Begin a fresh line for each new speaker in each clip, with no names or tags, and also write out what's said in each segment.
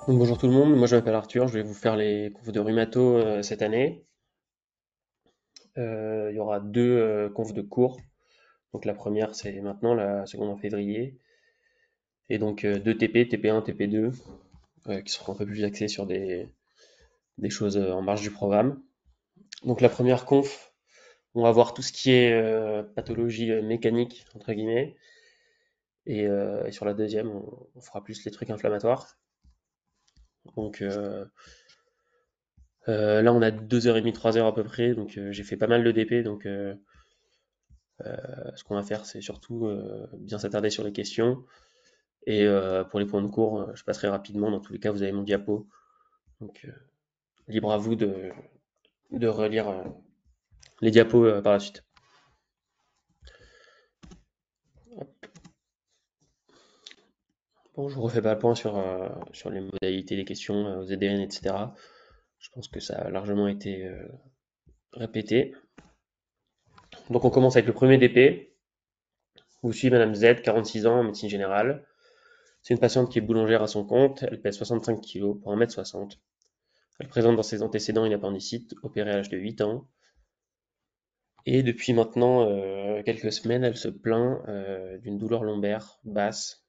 Donc, bonjour tout le monde, moi je m'appelle Arthur, je vais vous faire les confs de rhumato cette année. Il y aura deux confs de cours. Donc la première c'est maintenant, la seconde en février. Et donc deux TP, TP1, TP2, qui seront un peu plus axés sur des choses en marge du programme. Donc la première conf, on va voir tout ce qui est pathologie mécanique, entre guillemets. Et sur la deuxième, on fera plus les trucs inflammatoires. Donc là on a 2h30, 3 heures à peu près, donc j'ai fait pas mal de DP, donc ce qu'on va faire, c'est surtout bien s'attarder sur les questions. Et pour les points de cours, je passerai rapidement. Dans tous les cas, vous avez mon diapo. Donc, libre à vous de relire les diapos par la suite. Bon, je ne refais pas le point sur les modalités des questions, aux EDN, etc. Je pense que ça a largement été répété. Donc, on commence avec le premier DP. Vous suivez Madame Z, 46 ans, en médecine générale. C'est une patiente qui est boulangère à son compte. Elle pèse 65 kg pour 1,60 m. Elle présente dans ses antécédents une appendicite opérée à l'âge de 8 ans. Et depuis maintenant quelques semaines, elle se plaint d'une douleur lombaire basse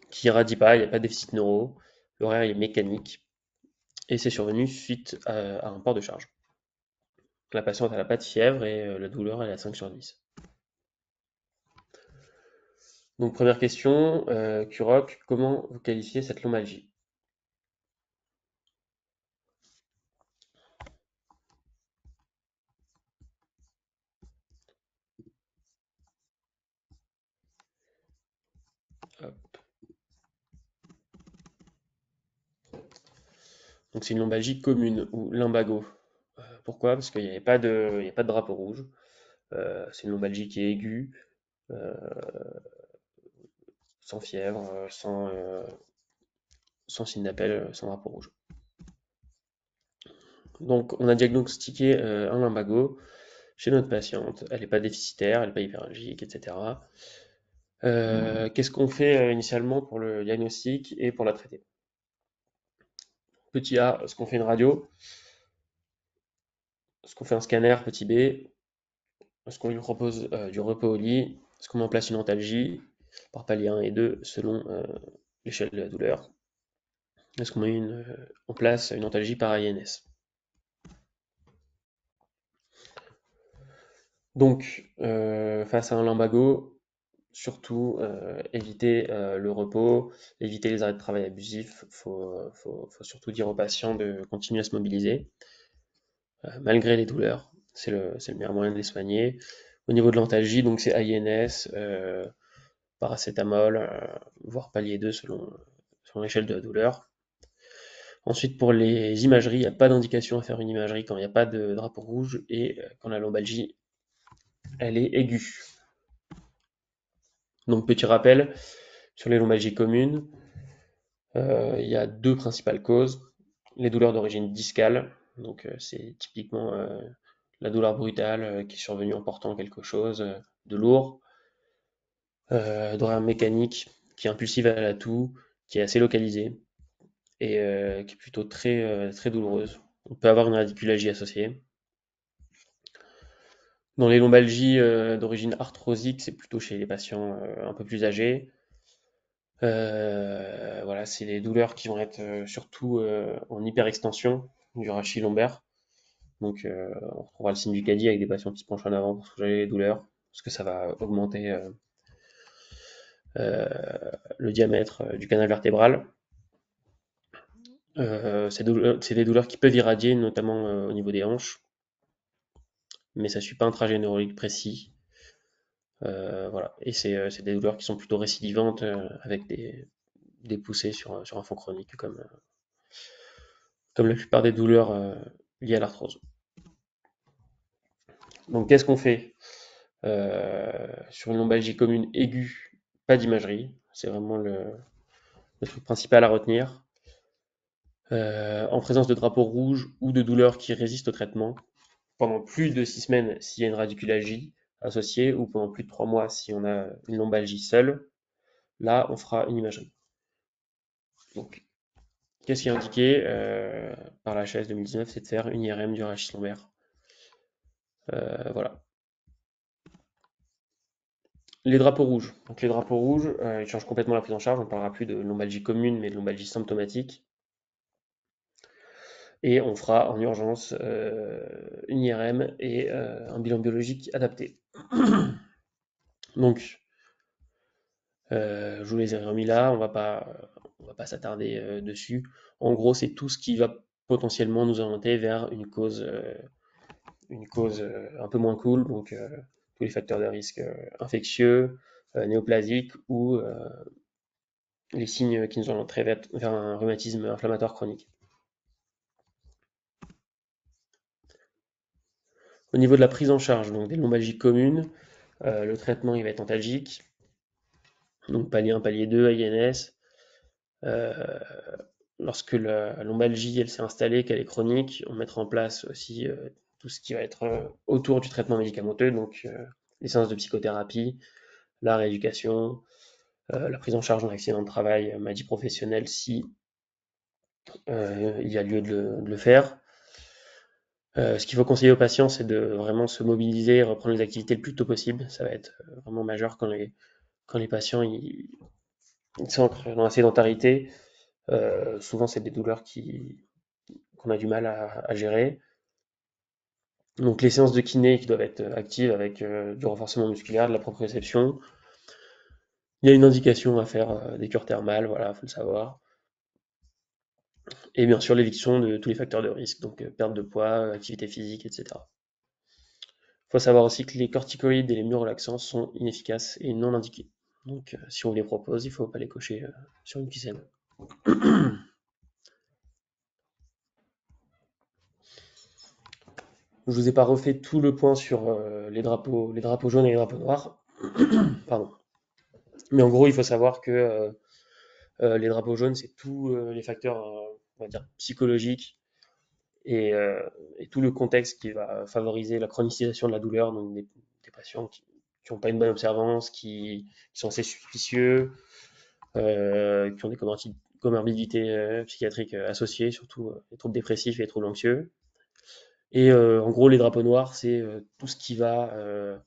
qui irradie pas, il n'y a pas de déficit neuro, l'horaire est mécanique et c'est survenu suite à un port de charge. La patiente n'a pas de fièvre et la douleur elle est à 5/10. Donc première question, Curoc, comment vous qualifiez cette lombalgie? Hop. Donc c'est une lombalgie commune ou lumbago. Pourquoi? Parce qu'il n'y avait pas il y a pas de drapeau rouge. C'est une lombalgie qui est aiguë, euh, sans fièvre, sans signe d'appel, sans drapeau rouge. Donc, on a diagnostiqué un lumbago chez notre patiente. Elle n'est pas déficitaire, elle n'est pas hyperalgique, etc. Qu'est-ce qu'on fait initialement pour le diagnostic et pour la traiter? Petit A, est-ce qu'on fait une radio? Est-ce qu'on fait un scanner? Petit B, est-ce qu'on lui propose du repos au lit? Est-ce qu'on met en place une antalgie par palier 1 et 2 selon l'échelle de la douleur? Est-ce qu'on met en place une antalgie par INS? Donc, face à un lumbago, surtout éviter le repos, éviter les arrêts de travail abusifs. Faut surtout dire aux patients de continuer à se mobiliser, malgré les douleurs. C'est le meilleur moyen de les soigner. Au niveau de l'antalgie, donc c'est INS, paracétamol, voire palier 2 selon l'échelle de la douleur. Ensuite, pour les imageries, il n'y a pas d'indication à faire une imagerie quand il n'y a pas de drapeau rouge et quand la lombalgie, elle est aiguë. Donc, petit rappel sur les lombalgies communes, il y a deux principales causes. Les douleurs d'origine discale, donc c'est typiquement la douleur brutale qui est survenue en portant quelque chose de lourd. Douleur mécanique qui est impulsive à la toux, qui est assez localisée et qui est plutôt très douloureuse. On peut avoir une radiculagie associée. Dans les lombalgies d'origine arthrosique, c'est plutôt chez les patients un peu plus âgés. Voilà, c'est des douleurs qui vont être surtout en hyperextension du rachis lombaire. Donc, on retrouvera le signe du caddie avec des patients qui se penchent en avant pour soulager les douleurs, parce que ça va augmenter euh, le diamètre du canal vertébral. C'est des douleurs qui peuvent irradier, notamment au niveau des hanches, mais ça ne suit pas un trajet neurologique précis. Voilà. Et c'est des douleurs qui sont plutôt récidivantes avec des poussées sur un fond chronique, comme la plupart des douleurs liées à l'arthrose. Donc, qu'est-ce qu'on fait sur une lombalgie commune aiguë? Pas d'imagerie, c'est vraiment le truc principal à retenir. En présence de drapeaux rouges ou de douleurs qui résistent au traitement, pendant plus de 6 semaines s'il y a une radiculalgie associée, ou pendant plus de 3 mois si on a une lombalgie seule, là on fera une imagerie. Donc Qu'est-ce qui est indiqué par la HAS 2019? C'est de faire une IRM du rachis lombaire. Voilà. Les drapeaux rouges. Donc les drapeaux rouges, ils changent complètement la prise en charge. On ne parlera plus de lombalgie commune, mais de lombalgie symptomatique. Et on fera en urgence une IRM et un bilan biologique adapté. Donc, je vous les ai remis là, on va pas s'attarder dessus. En gros, c'est tout ce qui va potentiellement nous orienter vers une cause un peu moins cool, donc tous les facteurs de risque infectieux, néoplasiques ou les signes qui nous orienteraient vers un rhumatisme inflammatoire chronique. Au niveau de la prise en charge donc des lombalgies communes, le traitement il va être antalgique, donc palier 1, palier 2, INS. Euh, Lorsque la lombalgie elle s'est installée, qu'elle est chronique, on mettra en place aussi tout ce qui va être autour du traitement médicamenteux, donc les séances de psychothérapie, la rééducation, la prise en charge en accident de travail, maladie professionnelle si il y a lieu de le faire. Ce qu'il faut conseiller aux patients, c'est de vraiment se mobiliser et reprendre les activités le plus tôt possible. Ça va être vraiment majeur quand les patients ils s'ancrent dans la sédentarité. Souvent, c'est des douleurs qu'on a du mal à gérer. Donc, les séances de kiné qui doivent être actives avec du renforcement musculaire, de la proprioception. Il y a une indication à faire des cures thermales, voilà, il faut le savoir. Et bien sûr, l'éviction de tous les facteurs de risque, donc perte de poids, activité physique, etc. Il faut savoir aussi que les corticoïdes et les myorelaxants sont inefficaces et non indiqués. Donc, si on vous les propose, il ne faut pas les cocher sur une ficelle. Je vous ai pas refait tout le point sur les drapeaux jaunes et les drapeaux noirs. Pardon. Mais en gros, il faut savoir que les drapeaux jaunes, c'est tous les facteurs, on va dire, psychologiques et, euh, et tout le contexte qui va favoriser la chronicisation de la douleur, donc des patients qui n'ont pas une bonne observance, qui sont assez suspicieux, qui ont des comorbidités psychiatriques associées, surtout les troubles dépressifs et les troubles anxieux. Et en gros, les drapeaux noirs, c'est tout ce qui va, euh,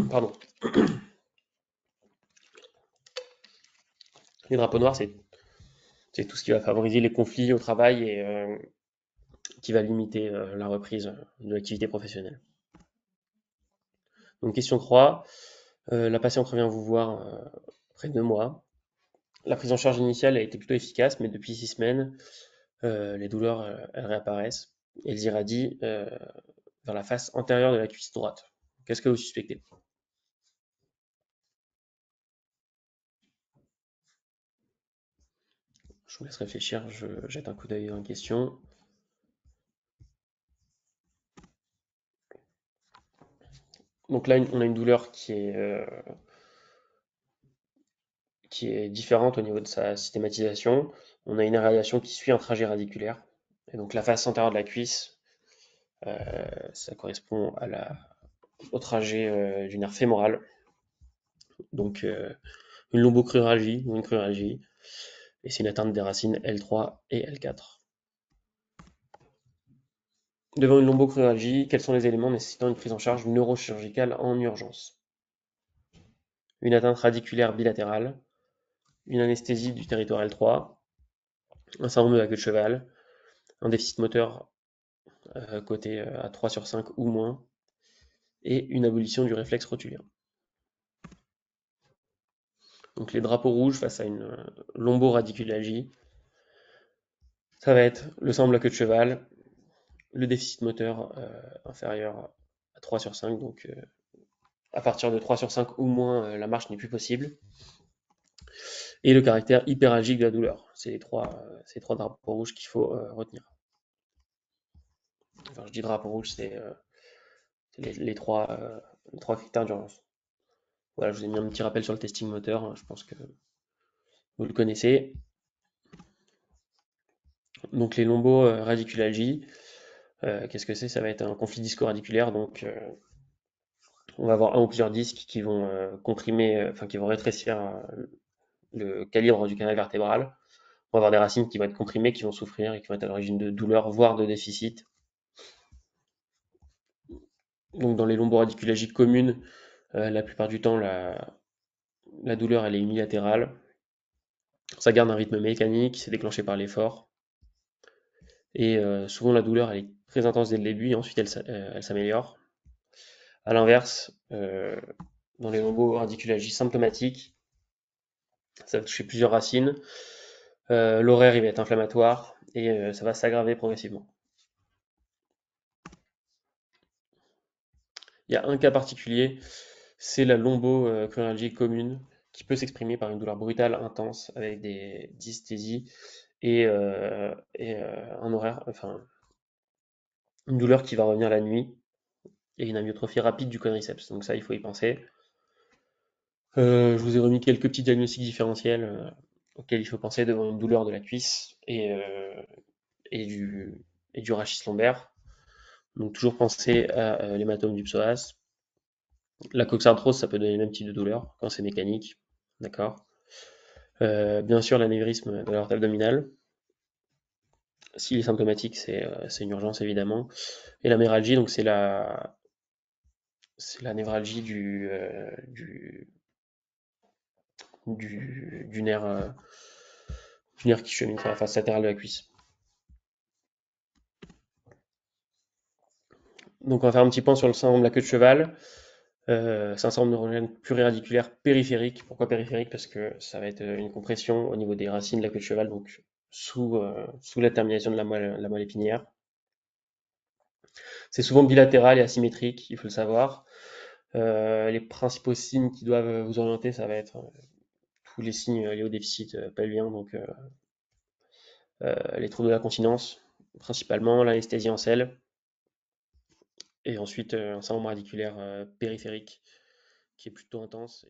pardon, les drapeaux noirs, c'est tout ce qui va favoriser les conflits au travail et qui va limiter la reprise de l'activité professionnelle. Donc question 3, la patiente revient vous voir après 2 mois. La prise en charge initiale a été plutôt efficace, mais depuis 6 semaines, les douleurs elles réapparaissent. Elles irradient vers la face antérieure de la cuisse droite. Qu'est-ce que vous suspectez? Je vous laisse réfléchir, je jette un coup d'œil dans la question. Donc là, on a une douleur qui est différente au niveau de sa systématisation. On a une irradiation qui suit un trajet radiculaire. Et donc la face antérieure de la cuisse, ça correspond au trajet du nerf fémoral. Donc une lombocruralgie ou une cruralgie. Et c'est une atteinte des racines L3 et L4. Devant une lombocruralgie, quels sont les éléments nécessitant une prise en charge neurochirurgicale en urgence? Une atteinte radiculaire bilatérale, une anesthésie du territoire L3, un syndrome de la queue de cheval, un déficit moteur coté à 3 sur 5 ou moins, et une abolition du réflexe rotulien. Donc les drapeaux rouges face à une lomboradiculalgie, ça va être le syndrome de la queue de cheval, le déficit moteur inférieur à 3 sur 5, donc à partir de 3 sur 5 ou moins, la marche n'est plus possible, et le caractère hyperalgique de la douleur. C'est ces trois drapeaux rouges qu'il faut retenir. Enfin, je dis drapeau rouge, c'est les trois critères d'urgence. Voilà, je vous ai mis un petit rappel sur le testing moteur, hein, je pense que vous le connaissez. Donc les lombo-radiculalgies, qu'est-ce que c'est? Ça va être un conflit disco-radiculaire, donc On va avoir un ou plusieurs disques qui vont comprimer, enfin qui vont rétrécir le calibre du canal vertébral. On va avoir des racines qui vont être comprimées, qui vont souffrir et qui vont être à l'origine de douleurs, voire de déficit. Donc dans les lomboradiculagies communes, la plupart du temps, la douleur elle est unilatérale. Ça garde un rythme mécanique, c'est déclenché par l'effort. Et souvent la douleur elle est très intense dès le début et ensuite elle s'améliore. A l'inverse, dans les lomboradiculagies symptomatiques, ça va toucher plusieurs racines. L'horaire il va être inflammatoire et ça va s'aggraver progressivement. Il y a un cas particulier, c'est la lombochoralgie commune, qui peut s'exprimer par une douleur brutale intense avec des dysthésies et un horaire, enfin une douleur qui va revenir la nuit et une amyotrophie rapide du quadriceps. Donc ça, il faut y penser. Je vous ai remis quelques petits diagnostics différentiels auxquels il faut penser devant une douleur de la cuisse et du, et du rachis lombaire. Donc toujours penser à l'hématome du psoas. La coxarthrose, ça peut donner le même type de douleur quand c'est mécanique. D'accord. Bien sûr, l'anévrisme de l'aorte abdominale. S'il est symptomatique, c'est une urgence évidemment. Et la méralgie, donc c'est la névralgie du nerf qui chemine sur la face latérale de la cuisse. Donc on va faire un petit point sur le syndrome de la queue de cheval. C'est un syndrome neurogène pluriradiculaire périphérique. Pourquoi périphérique? Parce que ça va être une compression au niveau des racines de la queue de cheval, donc sous la termination de la moelle épinière. C'est souvent bilatéral et asymétrique, il faut le savoir. Les principaux signes qui doivent vous orienter, ça va être tous les signes liés au déficit pelvien, donc les troubles de la continence, principalement l'anesthésie en selle, et ensuite un syndrome radiculaire périphérique qui est plutôt intense.